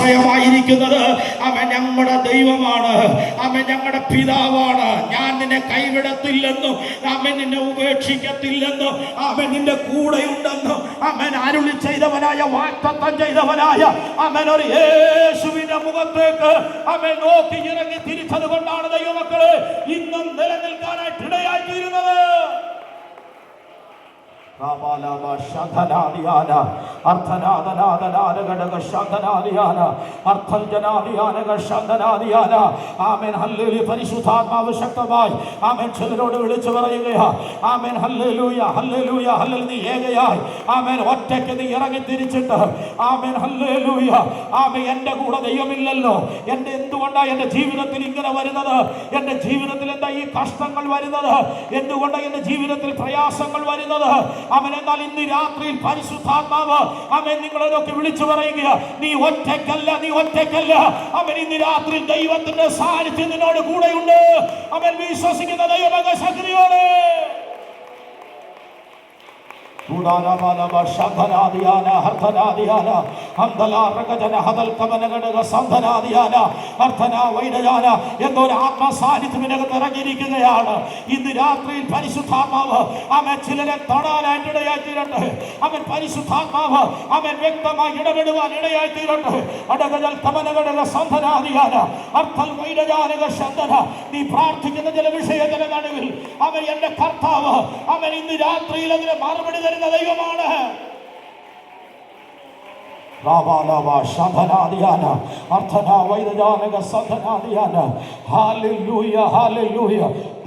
ആശ്രയമായിരിക്കുന്നത് അവൻ ഞങ്ങളുടെ ദൈവമാണ്, അവൻ ഞങ്ങളുടെ പിതാവാണ്. ഞാൻ നിന്നെ കൈവിടത്തില്ലെന്നും അവൻ നിന്നെ ഉപേക്ഷിക്കത്തില്ലെന്നും അവൻ നിന്റെ കൂടെയുണ്ടെന്നും അവൻ അരുളി ചെയ്തവനായ, വാഗ്ദത്തം ചെയ്തവനായ അവൻ ഒരു യേശുവിന്റെ മുഖത്തേക്ക് അവൻ നോക്കി ഇറങ്ങി തിരിച്ചത് കൊണ്ടാണ് ദൈവമക്കളെ ഇന്നും നിലനിൽക്കാനായിട്ട് ഇടയായിത്തീരുന്നത്. പരിശുദ്ധാത്മാവ് ശക്തമായി ആമേൻ ചിലരോട് വിളിച്ചു പറയുകയാ. ആമേൻ ഹല്ലേലൂയ ഹല്ലേലൂയ ഹല്ലേലൂയ. നീ ഏകയായി ആമേൻ ഒറ്റയ്ക്ക് നീ ഇറങ്ങി തിരിച്ചിട്ട് ആമേൻ ഹല്ലേലൂയ ആമേൻ എൻ്റെ കൂടെ ദൈവമില്ലല്ലോ, എൻ്റെ എന്തുകൊണ്ടാണ് എൻ്റെ ജീവിതത്തിൽ ഇങ്ങനെ വരുന്നത്, എൻ്റെ ജീവിതത്തിൽ എന്താ ഈ കഷ്ടങ്ങൾ വരുന്നത്, എന്തുകൊണ്ടാണ് എൻ്റെ ജീവിതത്തിൽ പ്രയാസങ്ങൾ വരുന്നത്. അവൻ എന്നാൽ ഇന്ന് രാത്രിയിൽ പരിശുദ്ധാത്മാവ് അവൻ നിങ്ങളെയൊക്കെ വിളിച്ചു പറയുക, നീ ഒറ്റയ്ക്കല്ല, നീ ഒറ്റയ്ക്കല്ല. അവൻ ഇന്ന് രാത്രി ദൈവത്തിന്റെ സാന്നിധ്യം നിന്നോട് കൂടെയുണ്ട്. അവൻ വിശ്വസിക്കുന്ന ദൈവമക ശക്തിയോടെ എന്നൊരു ആത്മസാന്നിധ്യത്തിനകത്ത് ഇറങ്ങിയിരിക്കുകയാണ്. ഇന്ന് രാത്രിയിൽ പരിശുദ്ധാത്മാവ് അവൻ ചിലരെ തൊടാനായിട്ട് ഇടയായിത്തീരട്ടെ. അവൻ പരിശുദ്ധാത്മാവ് അവൻ വ്യക്തമായി ഇടപെടുവാൻ ഇടയായിത്തീരട്ടെ. നീ പ്രാർത്ഥിക്കുന്ന ചില വിഷയത്തിന്റെ നടുവിൽ അവൻ എന്റെ കർത്താവ് അവൻ ഇന്ന് രാത്രിയിൽ അതിന് മറുപടി തരുന്ന ദൈവമാണ്.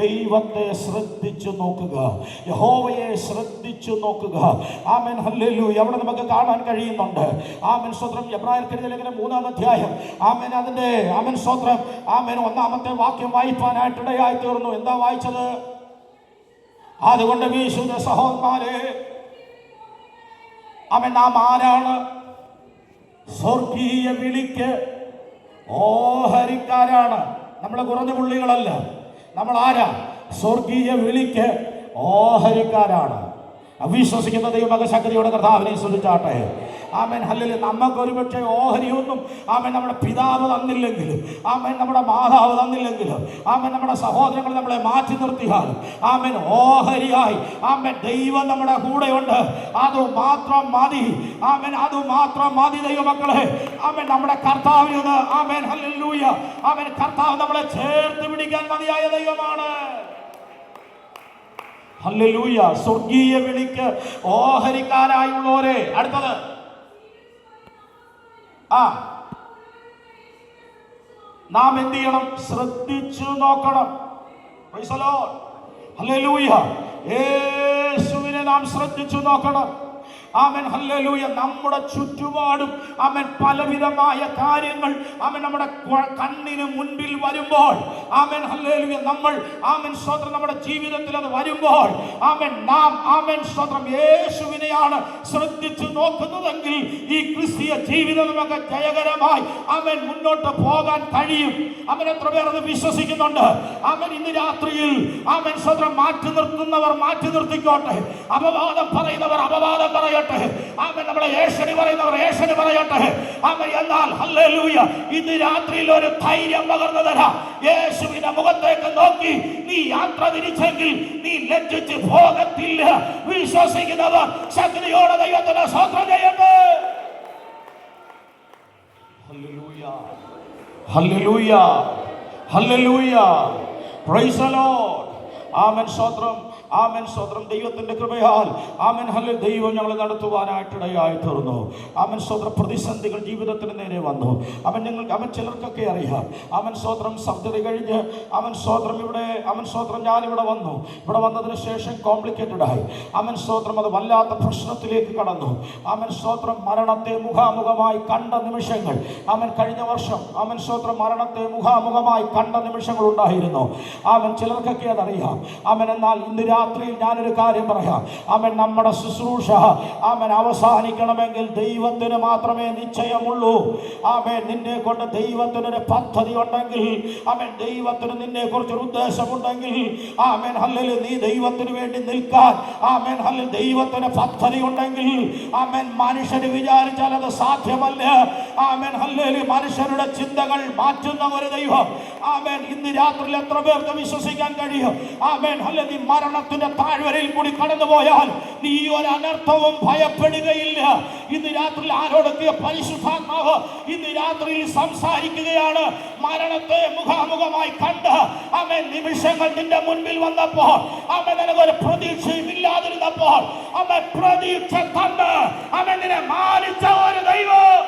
ദൈവത്തെ ശ്രദ്ധിച്ചു നോക്കുക, യഹോവയെ ശ്രദ്ധിച്ചു നോക്കുക. Amen hallelujah. അവിടെ നമുക്ക് കാണാൻ കഴിയുന്നുണ്ട്. ആമേൻ സ്തോത്രം. എബ്രായർക്കെഴുതിയ ലേഖനം 3-ാം അധ്യായം ആമേൻ അതിന്റെ ആമേൻ സ്തോത്രം ആമേൻ 1-ാമത്തെ വാക്യം വായിപ്പാനായിട്ട് ഇടയായി തീർന്നു. എന്താ വായിച്ചത്? അതുകൊണ്ട് വിശുദ്ധ സഹോദരന്മാരെ അവൻ നാം ആരാണ്? സ്വർഗീയ വിളിക്ക് ഓഹരിക്കാരാണ്. നമ്മൾ കുറഞ്ഞ പുള്ളികളല്ല. നമ്മൾ ആരാ? സ്വർഗീയ വിളിക്ക് ഓഹരിക്കാരാണ്. അവിശ്വസിക്കുന്ന ദൈവമക ശക്തിയോടെ കർത്താവിനെ സ്തുതിച്ചാട്ടെ. Amen hallelujah. നമുക്ക് ഒരുപക്ഷെ ഓഹരിയൊന്നും ആമേൻ നമ്മുടെ പിതാവ് തന്നില്ലെങ്കിലും, ആമേൻ നമ്മുടെ മാതാവ് തന്നില്ലെങ്കിലും, ആമേൻ നമ്മുടെ സഹോദരങ്ങൾ നമ്മളെ മാറ്റി നിർത്തിയാലും ആമേൻ ഓഹരിയായി ആമേൻ ദൈവം നമ്മുടെ കൂടെയുണ്ട്. അത് മാത്രം മതി. ആമേൻ അത് മാത്രം മതി ദൈവമക്കളെ. ആമേൻ നമ്മുടെ കർത്താവിന് ആമേൻ ഹല്ലേലൂയ ആമേൻ കർത്താവ് നമ്മളെ ചേർത്ത് പിടിക്കാൻ മതിയായ ദൈവമാണ്. ഹല്ലേലൂയ. സ്വർഗീയ വിളിക്ക് ഓഹരിക്കാരായുള്ളവരെ. അടുത്തത് നാം എന്ത് ചെയ്യണം? ശ്രദ്ധിച്ചു നോക്കണം. Price the Lord. ഹല്ലേലൂയ. യേശുവിനെ നാം ശ്രദ്ധിച്ചു നോക്കണം. Amen hallelujah. നമ്മുടെ ചുറ്റുപാടും ആമേൻ പലവിധമായ കാര്യങ്ങൾ ആമേൻ നമ്മുടെ കണ്ണിന് മുൻപിൽ വരുമ്പോൾ ആമേൻ ഹല്ലേലൂയ നമ്മൾ ആമേൻ സ്തോത്രം നമ്മുടെ ജീവിതത്തിൽ അത് വരുമ്പോൾ ആമേൻ നാം ആമേൻ സ്തോത്രം യേശുവിനെയാണ് ശ്രദ്ധിച്ചു നോക്കുന്നതെങ്കിൽ ഈ ക്രിസ്തീയ ജീവിതം നമുക്ക് ജയകരമായി ആമേൻ മുന്നോട്ട് പോകാൻ കഴിയും. ആമേൻ എത്ര പേർ അത് വിശ്വസിക്കുന്നുണ്ട്? ആമേൻ ഇന്ന് രാത്രിയിൽ ആമേൻ സ്തോത്രം മാറ്റി നിർത്തുന്നവർ മാറ്റി നിർത്തിക്കോട്ടെ, അപവാദം പറയുന്നവർ അപവാദം പറയട്ടെ. ആമേൻ നമ്മളെ ഏഷണി പറയുന്നവർ ഏഷണി പറയട്ടെ. ആമേൻ എന്നാൽ ഹല്ലേലൂയ ഇന്ന് രാത്രിയിൽ ഒരു ധൈര്യം പകർന്നു തരാം. യേശുവിന്റെ മുഖത്തേക്ക് നോക്കി നീ യാത്ര തിരിച്ചെങ്കിൽ നീ ലജ്ജിച്ച് പോകത്തില്ല. വിശ്വസിക്കുന്നവർ ശക്തിയോടെ ദൈവത്തിന്റെ സ്തോത്രം ചെയ്യട്ടെ. ഹല്ലേലൂയ ഹല്ലേലൂയ ഹല്ലേലൂയ. Praise the lord. ആമേൻ സ്തോത്രം ആമേൻ സ്തോത്രം. ദൈവത്തിന്റെ കൃപയാൽ ആമേൻ ഹല്ലേലൂയ ദൈവം ഞങ്ങളെ നടത്തുവാനായിട്ടിടയായി തീർന്നു. ആമേൻ സ്തോത്രം. പ്രതിസന്ധികൾ ജീവിതത്തിന് നേരെ വന്നു. അവൻ നിങ്ങൾക്ക് അവൻ ചിലർക്കൊക്കെ അറിയാം. ആമേൻ സ്തോത്രം. സർജറി കഴിഞ്ഞ് ആമേൻ സ്തോത്രം ഇവിടെ ആമേൻ സ്തോത്രം ഞാനിവിടെ വന്നു. ഇവിടെ വന്നതിന് ശേഷം കോംപ്ലിക്കേറ്റഡ് ആയി. ആമേൻ സ്തോത്രം അത് വല്ലാത്ത പ്രശ്നത്തിലേക്ക് കടന്നു. ആമേൻ സ്തോത്രം. മരണത്തെ മുഖാമുഖമായി കണ്ട നിമിഷങ്ങൾ ആമേൻ കഴിഞ്ഞ വർഷം ആമേൻ സ്തോത്രം മരണത്തെ മുഖാമുഖമായി കണ്ട നിമിഷങ്ങൾ ഉണ്ടായിരുന്നു. ആമേൻ ചിലർക്കൊക്കെ അതറിയാം. ആമേൻ എന്നാൽ ഇന്ന് രാത്രിയിൽ ഞാനൊരു കാര്യം പറയാം. ആമേൻ, നമ്മുടെ ശുശ്രൂഷ ആമേൻ അവസാനിക്കണമെങ്കിൽ ദൈവത്തിന് മാത്രമേ നിശ്ചയമുള്ളൂ. ആമേൻ, നിന്നെ കൊണ്ട് ദൈവത്തിനൊരു പദ്ധതി ഉണ്ടെങ്കിൽ, ആമേൻ, ദൈവത്തിന് നിന്നെ കുറിച്ചൊരു ഉദ്ദേശമുണ്ടെങ്കിൽ, ആമേൻ ഹല്ലേലൂയ, നീ ദൈവത്തിന് വേണ്ടി നിൽക്കാൻ, ആമേൻ ഹല്ലേലൂയ, ദൈവത്തിന് പദ്ധതി ഉണ്ടെങ്കിൽ, ആമേൻ, മനുഷ്യന് വിചാരിച്ചാൽ അത് സാധ്യമല്ല. ആമേൻ ഹല്ലേലൂയ, മനുഷ്യരുടെ ചിന്തകൾ മാറ്റുന്ന ഒരു ദൈവം. ആമേൻ, ഇന്ന് രാത്രിയിൽ എത്ര പേർക്ക് വിശ്വസിക്കാൻ കഴിയും? ആമേൻ ഹല്ലേലൂയ, നീ മരണത്തിന്റെ താഴ്വരയിൽ കൂടി കടന്നുപോയാൽ നീ ഒരു അനർത്ഥവും ഭയപ്പെടുകയില്ല. ഇന്ന് രാത്രിയിൽ ആരോടൊക്കെ പരിശുദ്ധാത്മാവ് ഇന്ന് രാത്രിയിൽ സംസാരിക്കുകയാണ്. മരണത്തെ മുഖാമുഖമായി കണ്ട് ആമേൻ നിമിഷങ്ങൾ നിന്റെ മുൻപിൽ വന്നപ്പോൾ, ആമേൻ നിനക്കൊരു പ്രതീക്ഷയും ഇല്ലാതിരുന്നപ്പോൾ, ആമേൻ പ്രതീക്ഷ തന്ന് ആമേൻ നിന്നെ മാനിച്ച ഒരു ദൈവം.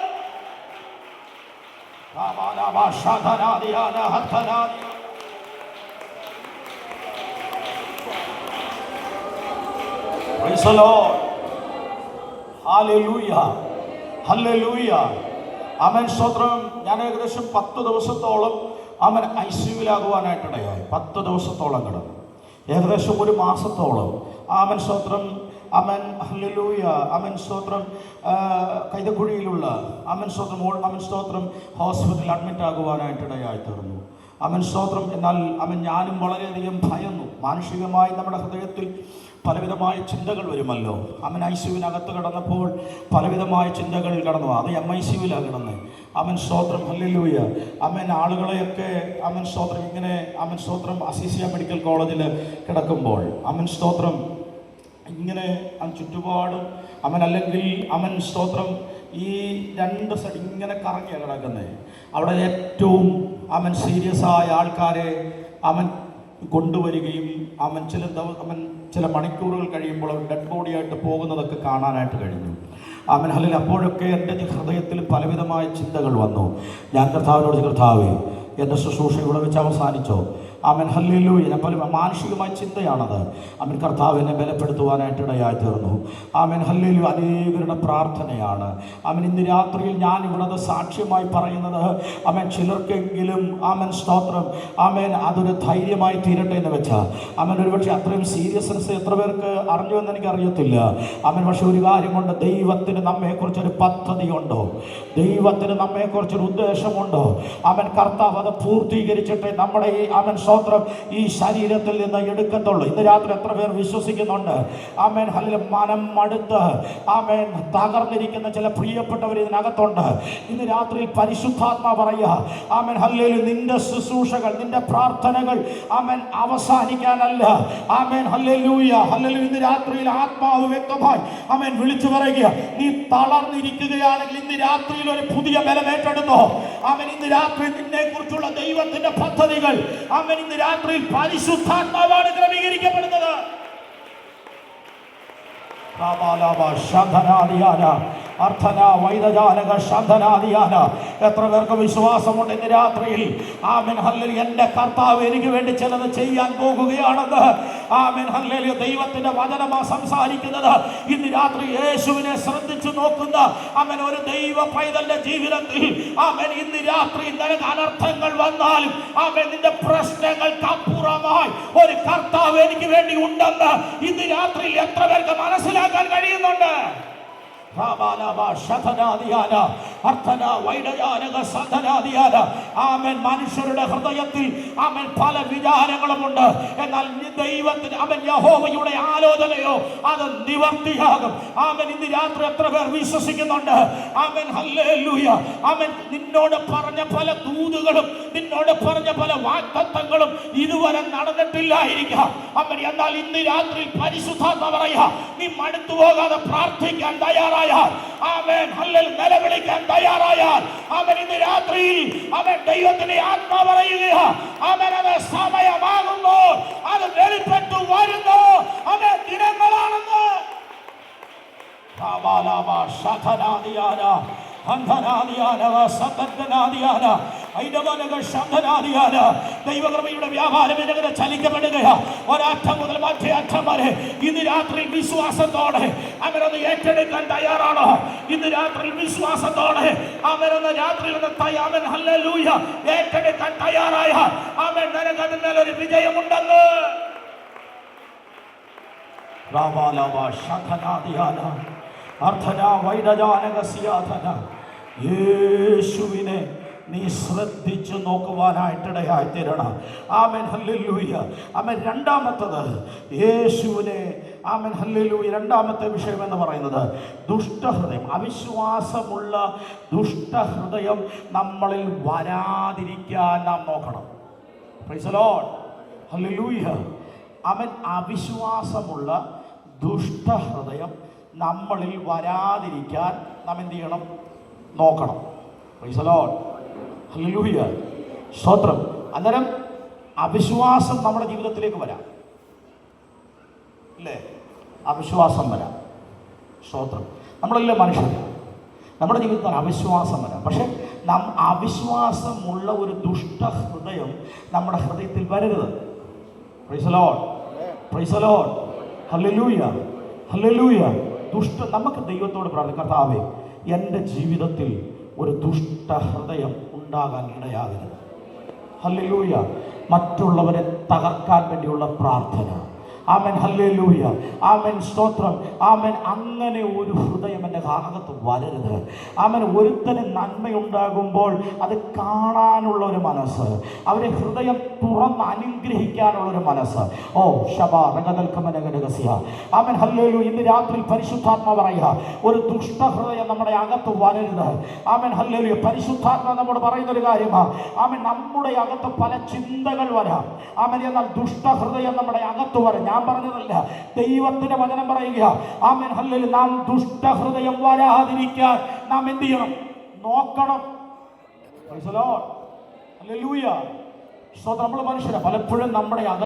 Praise the Lord. Hallelujah. Hallelujah. ആമേൻ, സ്തോത്രം. ഞാൻ ഏകദേശം 10 ദിവസത്തോളം ആമേൻ ഐസിയുവിലാകുവാനായിട്ടിടയായി. 10 ദിവസത്തോളം കിടന്നു, ഏകദേശം 1 മാസത്തോളം. ആമേൻ, സ്തോത്രം. ആമേൻ ഹല്ലേലൂയ. ആമേൻ, സ്തോത്രം. കൈതക്കുഴിയിലുള്ള ആമേൻ സ്തോത്രം ആമേൻ സ്തോത്രം ഹോസ്പിറ്റലിൽ അഡ്മിറ്റ് ആകുവാനായിട്ടിടയായി തീർന്നു. ആമേൻ, സ്തോത്രം. എന്നാൽ ആമേൻ ഞാനും വളരെയധികം ഭയന്നു. മാനസികമായി നമ്മുടെ ഹൃദയത്തിൽ പലവിധമായ ചിന്തകൾ വരുമല്ലോ. ആമേൻ, ഐസിയുവിനകത്ത് കിടന്നപ്പോൾ പലവിധമായ ചിന്തകൾ കടന്നു. അത് MICയുവിലാണ് കിടന്നത്. ആമേൻ, സ്തോത്രം. ഹല്ലേലൂയ. ആമേൻ, ആളുകളെയൊക്കെ ആമേൻ സ്തോത്രം ഇങ്ങനെ ആമേൻ സ്തോത്രം അസീസിയ മെഡിക്കൽ കോളേജിൽ കിടക്കുമ്പോൾ ആമേൻ സ്തോത്രം ഇങ്ങനെ ചുറ്റുപാടും ആമേൻ, അല്ലെങ്കിൽ ആമേൻ സ്തോത്രം ഈ 2 സൈഡ് ഇങ്ങനെ കറങ്ങിയാണ് കിടക്കുന്നത്. അവിടെ ഏറ്റവും ആമേൻ സീരിയസ് ആയ ആൾക്കാരെ ആമേൻ കൊണ്ടുവരികയും ആമേൻ ചില മണിക്കൂറുകൾ കഴിയുമ്പോൾ അവർ ഡെഡ് ബോഡിയായിട്ട് പോകുന്നതൊക്കെ കാണാനായിട്ട് കഴിഞ്ഞു. Amen hallelujah. അപ്പോഴൊക്കെ എൻ്റെ ഹൃദയത്തിൽ പലവിധമായ ചിന്തകൾ വന്നു. ഞാൻ കർത്താവിനോട്, കർത്താവേ, എൻ്റെ ശുശ്രൂഷ ഇവിടെ വെച്ച് അവസാനിച്ചോ? Amen hallelujah. ഞാൻ പല മാനസികമായ ചിന്തയാണത്. ആമേൻ, കർത്താവിനെ ബലപ്പെടുത്തുവാനായിട്ട് ഇടയായി തീർന്നു. Amen hallelujah. അനേകരുടെ പ്രാർത്ഥനയാണ്. ആമേൻ, ഇന്ന് രാത്രിയിൽ ഞാൻ ഇവിടെ സാക്ഷ്യമായി പറയുന്നത് ആമേൻ ചിലർക്കെങ്കിലും ആമേൻ സ്തോത്രം ആമേൻ അതൊരു ധൈര്യമായി തീരട്ടെ എന്ന് വെച്ചാൽ ആമേൻ ഒരുപക്ഷെ അത്രയും സീരിയസ്നെസ് എത്ര പേർക്ക് അറിഞ്ഞു എന്ന് എനിക്ക് അറിയത്തില്ല. ആമേൻ, പക്ഷെ ഒരു കാര്യമുണ്ട്, ദൈവത്തിന് നമ്മെക്കുറിച്ചൊരു പദ്ധതിയുണ്ടോ? ദൈവത്തിന് നമ്മെക്കുറിച്ചൊരു ഉദ്ദേശമുണ്ടോ? ആമേൻ, കർത്താവ് അത് പൂർത്തീകരിച്ചിട്ട് നമ്മുടെ ഈ ആമേൻ സ്തോത്രം ഈ ശരീരത്തിൽ നിന്ന് എടുക്കത്തുള്ളൂ. ഇന്ന് രാത്രി എത്ര പേർ വിശ്വസിക്കുന്നുണ്ട്? Amen hallelujah. മനം മടുത്ത് ആമേൻ തകർന്നിരിക്കുന്ന ചില പ്രിയപ്പെട്ടവർ ഇതിനകത്തുണ്ട്. ഇന്ന് രാത്രി പരിശുദ്ധാത്മാ പറയുക, ആമേൻ ഹല്ലേലൂയ, നിന്റെ ശുശ്രൂഷകൾ, നിന്റെ പ്രാർത്ഥനകൾ ആമേൻ അവസാനിക്കാനല്ല. Amen hallelujah. ഹല്ലേലൂയ. ഇന്ന് രാത്രിയിൽ ആത്മാവ് വ്യക്തമായി ആമേൻ വിളിച്ചു പറയുക, നീ തളർന്നിരിക്കുകയാണെങ്കിൽ ഇന്ന് രാത്രിയിൽ ഒരു പുതിയ ബലം ഏറ്റെടുത്തോ. ആമേൻ, ഇന്ന് രാത്രി നിന്നെ കുറിച്ചുള്ള ദൈവത്തിന്റെ പദ്ധതികൾ ആമേൻ ഇന്ന് രാത്രിയിൽ പരിശുദ്ധാത്മാവാണ് ക്രമീകരിക്കപ്പെടുന്നത്. എത്ര പേർക്ക് വിശ്വാസമുണ്ട് ഇന്ന് രാത്രിയിൽ? Amen hallelujah. എൻ്റെ കർത്താവ് എനിക്ക് വേണ്ടി ചിലത് ചെയ്യാൻ പോകുകയാണെന്ന്. Amen hallelujah. ദൈവത്തിന്റെ വചനമാ സംസാരിക്കുന്നത്. ഇന്ന് രാത്രി യേശുവിനെ ശ്രദ്ധിച്ചു നോക്കുന്ന ആമേൻ ഒരു ദൈവ പൈതലിന്റെ ജീവിതത്തിൽ ആമേൻ ഇന്ന് രാത്രി നിനക്ക് അനർത്ഥങ്ങൾ വന്നാലും ആമേൻ നിന്റെ പ്രശ്നങ്ങൾക്ക് അപ്പുറമായി ഒരു കർത്താവ് എനിക്ക് വേണ്ടി ഉണ്ടെന്ന് ഇന്ന് രാത്രി എത്ര പേർക്ക് മനസ്സിലാക്കാൻ കഴിയുന്നുണ്ട്? മനുഷ്യരുടെ ഹൃദയത്തിൽ ആമേൻ പല വിചാരങ്ങളുമുണ്ട്. എന്നാൽ ദൈവത്തിന് ആമേൻ യഹോവയുടെ ആലോചനയോ അത് നിവർത്തിയാകും. ആമേൻ, ഇന്ന് രാത്രി എത്ര പേർ വിശ്വസിക്കുന്നുണ്ട്? ആമേൻ ഹല്ലേലൂയ. ആമേൻ, നിന്നോട് പറഞ്ഞ പല ദൂതുകളും നിന്നോട് പറഞ്ഞ പല വാഗ്ദത്തങ്ങളും ഇതുവരെ നടന്നിട്ടില്ലായിരിക്കാം. ആമേൻ, എന്നാൽ ഇന്ന് രാത്രി പരിശുദ്ധാത്മാ പറയുക, നീ മടുത്തു പോകാതെ പ്രാർത്ഥിക്കാൻ തയ്യാറായാൽ, ആമേൻ ഹല്ലേലൂയ, നിലവിളിക്കാൻ തയ്യാറായാൽ, ആമേൻ ഇന്ന് രാത്രിയിൽ ആമേൻ ദൈവത്തിന്റെ ആത്മാ പറയുക, ആമേൻ അത് സമയമാകുന്നു, അത് വെളിപ്പെട്ടു വരുന്നു, ആമേൻ ദിനങ്ങളാണെന്ന്. ദൈവകൃപയുടെ വ്യാപാരം ഇതിനെ ചലിക്കപ്പെടുകയാ. ഒരറ്റം മുതൽ മറ്റേ അറ്റം വരെ ഇന്ന് രാത്രി വിശ്വാസത്തോടെ അവരൊന്ന് ഏറ്റെടുക്കാൻ തയ്യാറാണോ? ഇന്ന് രാത്രി വിശ്വാസത്തോടെ അവരൊന്ന് രാത്രി അവൻ ഹല്ലേലൂയ ഏറ്റെടുക്കാൻ തയ്യാറായ അവൻ നിനക്ക് അതിന്മേലൊരു വിജയമുണ്ടെന്ന്. റാവാലവ ശതനാദിയാന അർത്ഥന വൈഡജാനകസ്യാധന. യേശുവിനെ നീ ശ്രദ്ധിച്ചു നോക്കുവാനായിട്ടിടയായി തീരണം. ആമേൻ ഹല്ലേലൂയ. ആമേൻ. രണ്ടാമത്തത് യേശുവിനെ, ആമേൻ ഹല്ലേലൂയ, രണ്ടാമത്തെ വിഷയം എന്ന് പറയുന്നത് ദുഷ്ടഹൃദയം. അവിശ്വാസമുള്ള ദുഷ്ടഹൃദയം നമ്മളിൽ വരാതിരിക്കാൻ നാം നോക്കണം. Price the Lord. ഹല്ലേലൂയ. ആമേൻ. അവിശ്വാസമുള്ള ദുഷ്ടഹൃദയം നമ്മളിൽ വരാതിരിക്കാൻ നാം എന്ത് ചെയ്യണം? നോക്കണം. Price the Lord. ഹല്ലേലൂയ. സ്തോത്രം. അന്നേരം അവിശ്വാസം നമ്മുടെ ജീവിതത്തിലേക്ക് വരാം, അല്ലേ? അവിശ്വാസം വരാം. സ്തോത്രം. നമ്മളെല്ലാം മനുഷ്യരാണ്. നമ്മുടെ ജീവിതത്തിൽ അവിശ്വാസം വരാം. പക്ഷെ അവിശ്വാസമുള്ള ഒരു ദുഷ്ടഹൃദയം നമ്മുടെ ഹൃദയത്തിൽ വരരുത്. Price the Lord. Price the Lord. Hallelujah. Hallelujah. നമുക്ക് ദൈവത്തോട് പ്രാർത്ഥിക്കാം, കർത്താവേ, എൻ്റെ ജീവിതത്തിൽ ഒരു ദുഷ്ടഹൃദയം ഉണ്ടാകാൻ ഇടയാകരുത്. ഹല്ലേലൂയ. മറ്റുള്ളവരെ തകർക്കാൻ വേണ്ടിയുള്ള പ്രാർത്ഥന. ആമേൻ. ഹല്ലേലൂയ. ആമേൻ. സ്തോത്രം. ആമേൻ. അങ്ങനെ ഒരു ഹൃദയം എൻ്റെ അകത്ത് വരരുത്. ആമേൻ. ഒരുത്തന് നന്മയുണ്ടാകുമ്പോൾ അത് കാണാനുള്ള ഒരു മനസ്സ്, അവരെ ഹൃദയം തുറന്ന് അനുഗ്രഹിക്കാനുള്ള ഒരു മനസ്സ്. ഓ ശബാറകൽക്കമനഗനഗസ്യ. ആമേൻ. ഹല്ലേലൂയ. ഇന്ന് രാത്രി പരിശുദ്ധാത്മ പറയുക, ഒരു ദുഷ്ടഹൃദയം നമ്മുടെ അകത്ത് വരരുത്. ആമേൻ. ഹല്ലേലൂയ. പരിശുദ്ധാത്മ നമ്മോട് പറയുന്നൊരു കാര്യമാണ്. ആമേൻ. നമ്മുടെ അകത്ത് പല ചിന്തകൾ വരാം. ആമേൻ. എന്നാൽ ദുഷ്ടഹൃദയം നമ്മുടെ അകത്ത് വരാം. ഞാൻ പറഞ്ഞതല്ല, ദൈവത്തിന്റെ വചനം പറയുക. ആമേൻ. ഹല്ലേലൂയ. നാം ദുഷ്ടഹൃദയം വരാതിരിക്കാൻ നാം എന്ത് ചെയ്യണം? നോക്കണം. Price the Lord. ഹല്ലേലൂയ. നമ്മൾ മനുഷ്യരാ. പലപ്പോഴും നമ്മുടെ